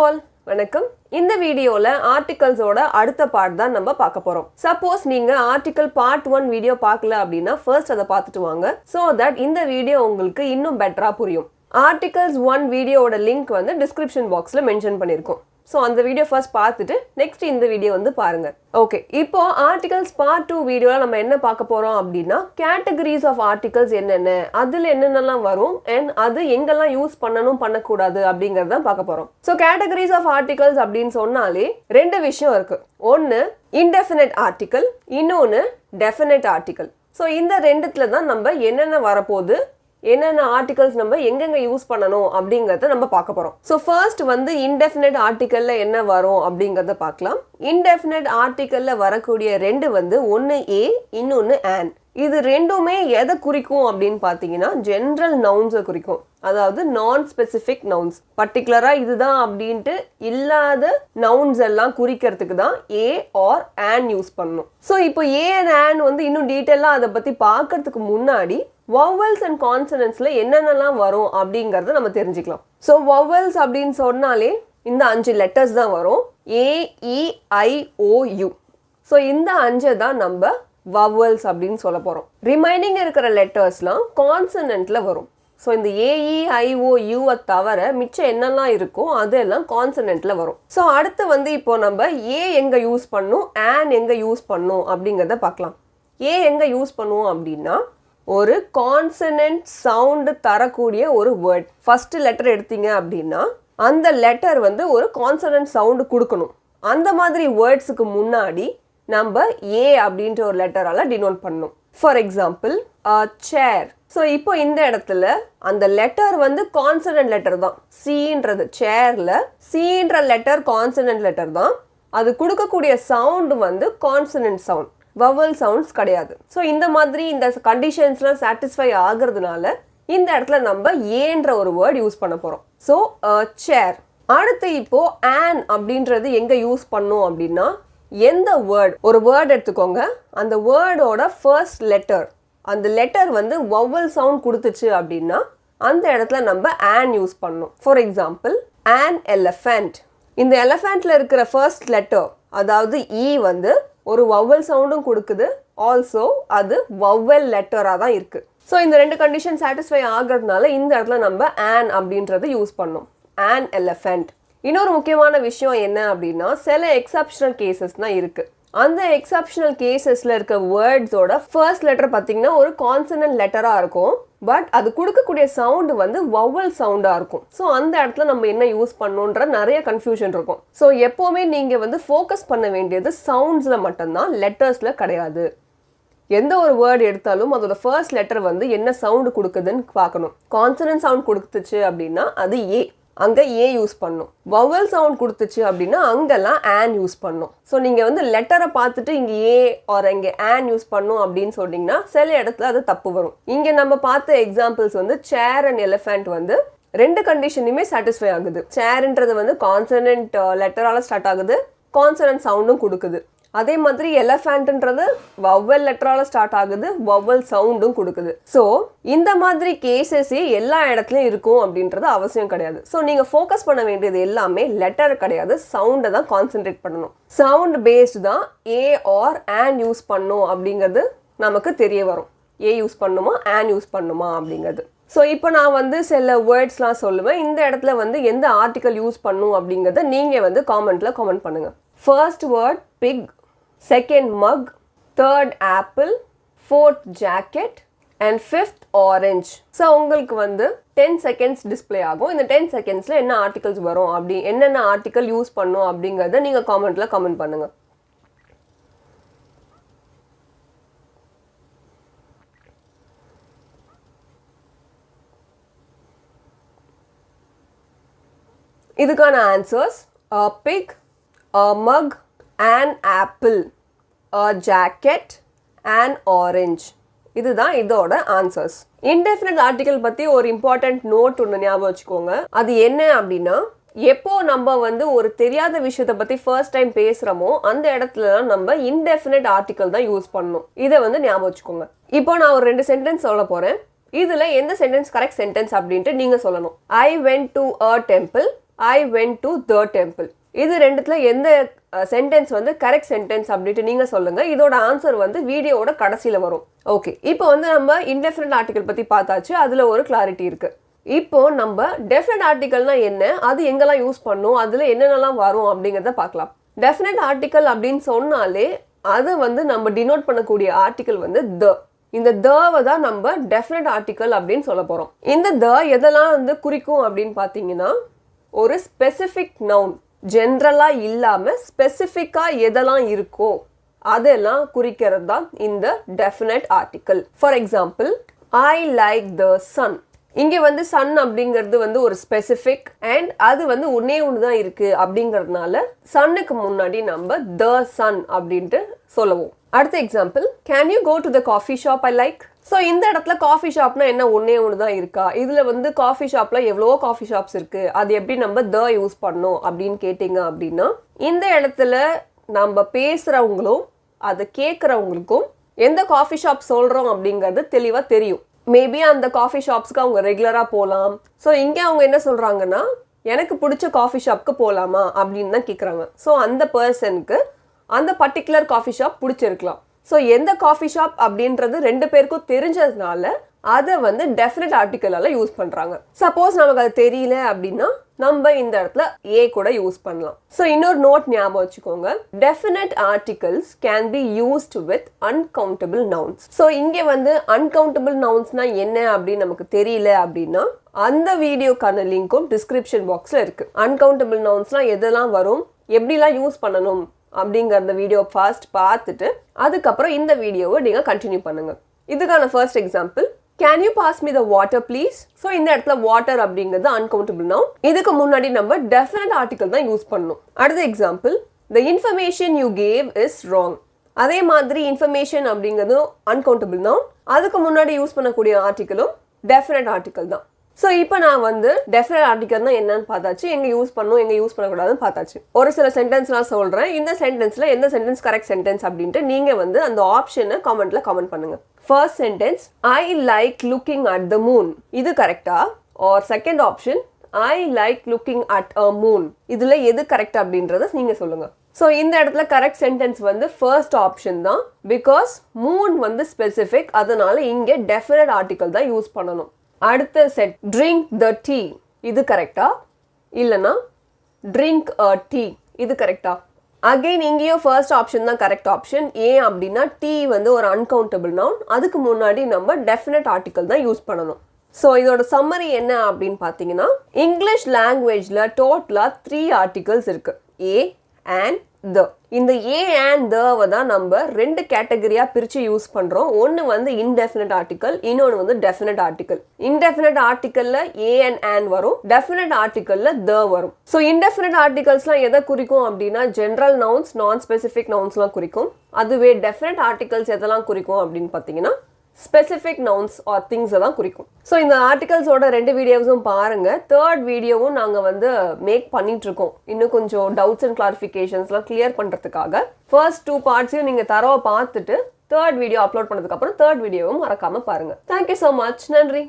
all வணக்கம் இந்த வீடியோல ஆர்டிகல்ஸோட அடுத்த பார்ட் தான் நம்ம பார்க்க போறோம். சப்போஸ் நீங்க ஆர்டிகல் பார்ட் 1 வீடியோ பார்க்கல அப்படின்னா ஃபர்ஸ்ட் அதை பார்த்துட்டு வாங்க so that இந்த வீடியோ உங்களுக்கு இன்னும் பெட்டரா புரியும். ஆர்டிகல்ஸ் 1 வீடியோவோட லிங்க் வந்து டிஸ்கிரிப்ஷன் பாக்ஸ்ல மென்ஷன் பண்ணிருக்கோம். ஸோ அந்த வீடியோ ஃபர்ஸ்ட் பார்த்துட்டு நெக்ஸ்ட் இந்த வீடியோ வந்து பாருங்க. ஓகே, இப்போ ஆர்டிகல்ஸ் பார்ட் 2 வீடியோவில் நம்ம என்ன பார்க்க போறோம் அப்படின்னா கேட்டகரிஸ் ஆஃப் ஆர்டிகல்ஸ் என்னென்ன, அதில் என்னென்னலாம் வரும் அண்ட் அது எங்கெல்லாம் யூஸ் பண்ணணும் பண்ணக்கூடாது அப்படிங்கிறத பார்க்க போறோம். ஸோ கேட்டகரிஸ் ஆஃப் ஆர்டிகல்ஸ் அப்படின்னு சொன்னாலே ரெண்டு விஷயம் இருக்கு. ஒன்று இன்டெஃபினைட் ஆர்டிகல், இன்னொன்று டெஃபினைட் ஆர்டிகல். ஸோ இந்த ரெண்டுத்துல தான் நம்ம என்னென்ன வரப்போகுது, என்னென்ன ஆர்டிகல்ஸ் நம்ம எங்கெங்க யூஸ் பண்ணணும் அப்படிங்கறத நம்ம பார்க்க போறோம். ஸோ ஃபர்ஸ்ட் வந்து இன்டெஃபினைட் ஆர்டிகல்ல என்ன வரும் அப்படிங்கறத பார்க்கலாம். இன்டெஃபினைட் ஆர்டிகல்ல வரக்கூடிய ரெண்டு வந்து ஒன்று ஏ, இன்னொன்று ஆன். இது ரெண்டுமே எதை குறிக்கும் அப்படின்னு பார்த்தீங்கன்னா ஜென்ரல் நவுன்ஸை குறிக்கும். அதாவது நான் ஸ்பெசிஃபிக் நவுன்ஸ், பர்டிகுலரா இதுதான் அப்படின்ட்டு இல்லாத நவுன்ஸ் எல்லாம் குறிக்கிறதுக்கு தான் ஏ ஆர் ஆன் யூஸ் பண்ணணும். ஸோ இப்போ ஏ அண்ட் ஆன் வந்து இன்னும் டீட்டெயிலாக அதை பற்றி பார்க்கறதுக்கு முன்னாடி vowels and consonantsல என்னென்னலாம் வரும் அப்படிங்கறத நம்ம தெரிஞ்சுக்கலாம். ஸோ vowels அப்படின்னு சொன்னாலே இந்த 5 லெட்டர்ஸ் தான் வரும். ஏ, இ, ஐ, ஓ, யூ. ஸோ இந்த 5 தான் நம்ம vowels அப்படின்னு சொல்ல போறோம். ரிமைனிங் இருக்கிற லெட்டர்ஸ்லாம் கான்சனன்ட்ல வரும். ஸோ இந்த ஏஇ, ஐஓ, யூவை தவிர மிச்சம் என்னெல்லாம் இருக்கோ அதெல்லாம் கான்சனன்ட்ல வரும். ஸோ அடுத்து வந்து இப்போ நம்ம ஏ எங்க யூஸ் பண்ணும், ஆன் எங்க யூஸ் பண்ணும் அப்படிங்கிறத பார்க்கலாம். ஏ எங்க யூஸ் பண்ணுவோம் அப்படின்னா ஒரு கான்சனன்ட் சவுண்டு தரக்கூடிய ஒரு வேர்ட். ஃபர்ஸ்ட் லெட்டர் எடுத்தீங்க அப்படின்னா அந்த லெட்டர் வந்து ஒரு கான்சனன்ட் சவுண்டு கொடுக்கணும். அந்த மாதிரி வேர்ட்ஸுக்கு முன்னாடி நம்ம ஏ அப்படின்ற ஒரு லெட்டரால டினோட் பண்ணணும். For example chair. ஸோ இப்போ இந்த இடத்துல அந்த லெட்டர் வந்து கான்சனன்ட் லெட்டர் தான். சின்றது சேர்ல சின்ற லெட்டர் கான்சனன்ட் லெட்டர் தான். அது கொடுக்கக்கூடிய சவுண்டு வந்து கான்சனன்ட் சவுண்ட், vowel sounds கிடையாது. ஸோ இந்த மாதிரி இந்த கண்டிஷன்ஸ்லாம் சாட்டிஸ்ஃபை ஆகுறதுனால இந்த இடத்துல நம்ம ஏன்ற ஒரு வேர்ட் யூஸ் பண்ண போகிறோம். ஸோ சேர். அடுத்து இப்போ ஆன் அப்படின்றது எங்கே யூஸ் பண்ணும் அப்படின்னா எந்த வேர்ட், ஒரு வேர்ட் எடுத்துக்கோங்க, அந்த வேர்டோட ஃபர்ஸ்ட் லெட்டர், அந்த லெட்டர் வந்து vowel சவுண்ட் கொடுத்துச்சு அப்படின்னா அந்த இடத்துல நம்ம ஆன் யூஸ் பண்ணணும். For example on elephant. இந்த எலஃபண்ட்ல இருக்கிற ஃபர்ஸ்ட் லெட்டர் அதாவது இ வந்து ஒரு vowel சவுண்டும் கொடுக்குது, ஆல்சோ அது vowel லெட்டராக தான் இருக்கு. ஸோ இந்த ரெண்டு கண்டிஷன் சாட்டிஸ்ஃபை ஆகிறதுனால இந்த இடத்துல நம்ம ஆன் அப்படின்றது யூஸ் பண்ணோம். On elephant. இன்னொரு முக்கியமான விஷயம் என்ன அப்படின்னா சில எக்ஸப்ஷனல் கேசஸ் தான் இருக்கு. அந்த எக்ஸப்ஷனல் கேசஸ்ல இருக்க வேர்ட்ஸோட ஃபர்ஸ்ட் லெட்டர் பார்த்தீங்கன்னா ஒரு கான்சனன்ட் லெட்டராக இருக்கும், பட் அது கொடுக்கக்கூடிய சவுண்டு வந்து vowel சவுண்டாக இருக்கும். ஸோ அந்த இடத்துல நம்ம என்ன யூஸ் பண்ணணுன்ற நிறைய கன்ஃபியூஷன் இருக்கும். ஸோ எப்போவுமே நீங்கள் வந்து ஃபோக்கஸ் பண்ண வேண்டியது சவுண்ட்ஸில் மட்டும்தான், லெட்டர்ஸில் கிடையாது. எந்த ஒரு வேர்டு எடுத்தாலும் அதோட ஃபர்ஸ்ட் லெட்டர் வந்து என்ன சவுண்டு கொடுக்குதுன்னு பார்க்கணும். கான்சனன்ட் சவுண்ட் கொடுத்துச்சு அப்படின்னா அது ஏ, அங்கே ஏ யூஸ் பண்ணும். vowel சவுண்ட் கொடுத்துச்சு அப்படின்னா அங்கெல்லாம் ஆன் யூஸ் பண்ணும். ஸோ நீங்கள் வந்து லெட்டரை பார்த்துட்டு இங்கே ஏ ஆர் இங்கே ஆன் யூஸ் பண்ணும் அப்படின்னு சொன்னீங்கன்னா சில இடத்துல அது தப்பு வரும். இங்கே நம்ம பார்த்த எக்ஸாம்பிள்ஸ் வந்து சேர் அண்ட் எலிஃபண்ட் வந்து ரெண்டு கண்டிஷனுமே சாட்டிஸ்ஃபை ஆகுது. சேர்ன்றது வந்து கான்சனன்ட் லெட்டரால் ஸ்டார்ட் ஆகுது, கான்சனன்ட் சவுண்டும் கொடுக்குது. அதே மாதிரி எலஃபண்ட்ன்றது vowel லெட்டரால ஸ்டார்ட் ஆகுது, vowel சவுண்டும் கொடுக்குது. ஸோ இந்த மாதிரி கேசஸே எல்லா இடத்துலையும் இருக்கும் அப்படின்றது அவசியம் கிடையாது. ஸோ நீங்கள் ஃபோக்கஸ் பண்ண வேண்டியது எல்லாமே லெட்டர் கிடையாது, சவுண்டை தான் கான்சென்ட்ரேட் பண்ணணும். சவுண்ட் பேஸ்டு தான் ஏ ஆர் ஆன் யூஸ் பண்ணும் அப்படிங்கிறது நமக்கு தெரிய வரும். ஏ யூஸ் பண்ணுமா ஆன் யூஸ் பண்ணுமா அப்படிங்கிறது. ஸோ இப்போ நான் வந்து சில வேர்ட்ஸ்லாம் சொல்லுவேன். இந்த இடத்துல வந்து எந்த ஆர்டிக்கல் யூஸ் பண்ணும் அப்படிங்கிறத நீங்கள் வந்து காமெண்ட்டில் காமெண்ட் பண்ணுங்கள். First word pig, second mug, third apple, fourth jacket and fifth orange. So உங்களுக்கு வந்து 10 செகண்ட்ஸ் டிஸ்பிளே ஆகும். இந்த 10 செகண்ட்ஸில் என்ன ஆர்டிகல்ஸ் வரும், அப்படி என்னென்ன ஆர்டிக்கல் யூஸ் பண்ணும் அப்படிங்கிறத நீங்கள் காமெண்ட்டில் கமெண்ட் பண்ணுங்கள். இதுக்கான answers pig, mug, an apple, a jacket, an orange. இதுதான் இதோட ஆன்சர்ஸ். இன்டெஃபினைட் ஆர்டிகல் பற்றி ஒரு இம்பார்ட்டன்ட் நோட் ஒன்று ஞாபகம் வச்சுக்கோங்க. அது என்ன அப்படின்னா எப்போ நம்ம வந்து ஒரு தெரியாத விஷயத்தை பற்றி ஃபர்ஸ்ட் டைம் பேசுகிறோமோ அந்த இடத்துல நம்ம இன்டெஃபினைட் ஆர்டிகல் தான் யூஸ் பண்ணணும். இதை வந்து ஞாபகம் வச்சுக்கோங்க. இப்போ நான் ஒரு 2 சென்டென்ஸ் சொல்ல போகிறேன். இதில் எந்த சென்டென்ஸ் கரெக்ட் சென்டென்ஸ் அப்படின்ட்டு நீங்கள் சொல்லணும். I went to a temple I went to the temple. இது ரெண்டுத்துல எந்த சென்டென்ஸ் வந்து கரெக்ட் சென்டென்ஸ் அப்படின்ட்டு நீங்க சொல்லுங்க. இதோட ஆன்சர் வந்து வீடியோவோட கடைசியில வரும். ஓகே, இப்போ வந்து நம்ம இன்டெஃபினிட் ஆர்டிகல் பத்தி பார்த்தாச்சு. அதுல ஒரு கிளாரிட்டி இருக்கு. இப்போ நம்ம டெஃபினட் ஆர்டிகல்னா என்ன, அது எங்கெல்லாம் யூஸ் பண்ணும், அதுல என்னென்னலாம் வரும் அப்படிங்கிறத பார்க்கலாம். டெஃபினட் ஆர்டிகல் அப்படின்னு சொன்னாலே அது வந்து நம்ம டினோட் பண்ணக்கூடிய ஆர்டிகல் வந்து த. இந்த தவை தான் நம்ம டெஃபினட் ஆர்டிகல் அப்படின்னு சொல்ல போறோம். இந்த த எதெல்லாம் வந்து குறிக்கும் அப்படின்னு பார்த்தீங்கன்னா, ஒரு ஸ்பெசிஃபிக் நவுன் ஜென்ரலா இல்லாம ஸ்பெசிஃபிக்கா எதெல்லாம் இருக்கோ அதெல்லாம் குறிக்கிறது தான் இந்த definite article. For example, I like the sun. இங்க வந்து சன் அப்படிங்கிறது வந்து ஒரு ஸ்பெசிஃபிக் அண்ட் அது வந்து ஒன்னே ஒண்ணுதான் இருக்கு அப்படிங்கறதுனால சன்னுக்கு முன்னாடி நம்ம த சன் அப்படின்ட்டு சொல்லுவோம். அடுத்த example, can you go to the coffee shop I like. So இந்த இடத்துல காஃபி ஷாப்னா என்ன, ஒன்னே ஒன்று தான் இருக்கா? இதுல வந்து காஃபி ஷாப்ல எவ்வளோ காஃபி ஷாப்ஸ் இருக்கு, அது எப்படி நம்ம த யூஸ் பண்ணோம் அப்படின்னு கேட்டீங்க அப்படின்னா, இந்த இடத்துல நம்ம பேசுறவங்களும் அதை கேட்குறவங்களுக்கும் எந்த காஃபி ஷாப் சொல்றோம் அப்படிங்கிறது தெளிவா தெரியும். மேபி அந்த காஃபி ஷாப்ஸ்க்கு அவங்க ரெகுலராக போகலாம். ஸோ இங்கே அவங்க என்ன சொல்கிறாங்கன்னா, எனக்கு பிடிச்ச காஃபி ஷாப்க்கு போகலாமா அப்படின்னு தான் கேட்குறாங்க. ஸோ அந்த பர்சனுக்கு அந்த பர்டிகுலர் காஃபி ஷாப் பிடிச்சிருக்கலாம். ஸோ எந்த காஃபி ஷாப் அப்படின்றது ரெண்டு பேருக்கும் தெரிஞ்சதுனால அதை வந்து டெஃபினட் ஆர்டிக்கலால யூஸ் பண்ணுறாங்க. சப்போஸ் நமக்கு அது தெரியல அப்படின்னா நம்ம இந்த இடத்துல ஏ கூட யூஸ் பண்ணலாம். ஸோ இன்னொரு நோட் ஞாபகம் வச்சுக்கோங்க, definite articles can be used with uncountable nouns. So இங்கே வந்து அன்கவுண்டபிள் நவுன்ஸ்னா என்ன அப்படின்னு நமக்கு தெரியல அப்படின்னா அந்த வீடியோக்கான லிங்க்கும் டிஸ்கிரிப்ஷன் பாக்ஸில் இருக்கு. அன்கவுண்டபிள் நவுன்ஸ்லாம் எதெல்லாம் வரும், எப்படிலாம் யூஸ் பண்ணணும் அப்படிங்கிற அந்த வீடியோ ஃபர்ஸ்ட் பார்த்துட்டு அதுக்கப்புறம் இந்த வீடியோவை நீங்கள் கண்டினியூ பண்ணுங்க. இதுக்கான first example, can you pass me the water please. So இந்த இடத்துல வாட்டர் அப்படிங்கிறது அன்கவுண்டபிள் நவுன். இதுக்கு முன்னாடி நம்ம டெஃபினட் ஆர்டிகல் தான் யூஸ் பண்ணணும். அடுத்த example, the information you gave is wrong. அதே மாதிரி இன்ஃபர்மேஷன் அப்படிங்கிறது அன்கவுண்டபிள் நவுன். அதுக்கு முன்னாடி யூஸ் பண்ணக்கூடிய ஆர்டிகலும் டெஃபினட் ஆர்டிகல் தான். ஸோ இப்போ நான் வந்து டெஃபினட் ஆர்டிகல்னா என்னன்னு பார்த்தாச்சு, எங்கே யூஸ் பண்ணணும் எங்கே யூஸ் பண்ணக்கூடாதுன்னு பார்த்தாச்சு. ஒரு சில சென்டென்ஸ்லாம் சொல்கிறேன், இந்த சென்டென்ஸில் எந்த சென்டென்ஸ் கரெக்ட் சென்டென்ஸ் அப்படின்ட்டு நீங்கள் வந்து அந்த ஆப்ஷனை கமெண்ட்ல கமெண்ட் பண்ணுங்க. First sentence, I like looking at the moon. இது கரெக்டா? Or second option, I like looking at a moon. இதில் எது கரெக்ட் அப்படின்றத நீங்கள் சொல்லுங்க. ஸோ இந்த இடத்துல கரெக்ட் சென்டென்ஸ் வந்து ஃபர்ஸ்ட் ஆப்ஷன் தான். பிகாஸ் மூன் வந்து ஸ்பெசிஃபிக், அதனால இங்கே டெஃபினட் ஆர்டிகல் தான் யூஸ் பண்ணணும். அடுத்த செட், ட்ரிங்க் த டீ. இது கரெக்டா? இல்லைனா ட்ரிங்க் அ டீ. இது கரெக்டா? அகெயின் இங்கேயும் ஃபர்ஸ்ட் ஆப்ஷன் தான் கரெக்ட் ஆப்ஷன். ஏன் அப்படின்னா டீ வந்து ஒரு அன்கவுண்டபிள் நவுன். அதுக்கு முன்னாடி நம்ம டெஃபினட் ஆர்டிகல் தான் யூஸ் பண்ணணும். ஸோ இதோட சம்மரி என்ன அப்படின்னு பார்த்தீங்கன்னா, இங்கிலீஷ் லாங்குவேஜில் டோட்டலாக 3 ஆர்டிகல்ஸ் இருக்கு, ஏ அண்ட் த. இந்த ஏ அண்ட் தவை தான் நம்ம 2 கேட்டகரியா பிரிச்சு யூஸ் பண்றோம். ஒன்னு வந்து இன்டெஃபினட் ஆர்டிகல், இன்னொன்னு வந்து டெஃபினட் ஆர்டிகல். இன்டெஃபினட் ஆர்டிகல்ல ஏ அண்ட் வரும், டெஃபினட் ஆர்டிகல்ல த வரும். ஸோ இன்டெஃபினட் ஆர்டிகல்ஸ்லாம் எதை குறிக்கும் அப்படின்னா ஜென்ரல் நவுன்ஸ், நான் ஸ்பெசிஃபிக் நவுன்ஸ்லாம் குறிக்கும். அதுவே டெஃபினட் ஆர்டிகல்ஸ் எதெல்லாம் குறிக்கும் அப்படின்னு பார்த்தீங்கன்னா ஸ்பெசிஃபிக் நவுன்ஸ் ஆர் திங்ஸ் தான் குறிக்கும். ஸோ இந்த ஆர்டிகல்ஸோட 2 வீடியோஸும் பாருங்க. தேர்ட் வீடியோவும் நாங்கள் வந்து மேக் பண்ணிட்டு இருக்கோம், இன்னும் கொஞ்சம் டவுட்ஸ் அண்ட் கிளாரிஃபிகேஷன்ஸ்லாம் கிளியர் பண்ணுறதுக்காக. ஃபர்ஸ்ட் 2 பார்ட்ஸையும் நீங்கள் தரவை பார்த்துட்டு தேர்ட் வீடியோ அப்லோட் பண்ணதுக்கப்புறம் தேர்ட் வீடியோவும் மறக்காம பாருங்க. Thank you so much. நன்றி.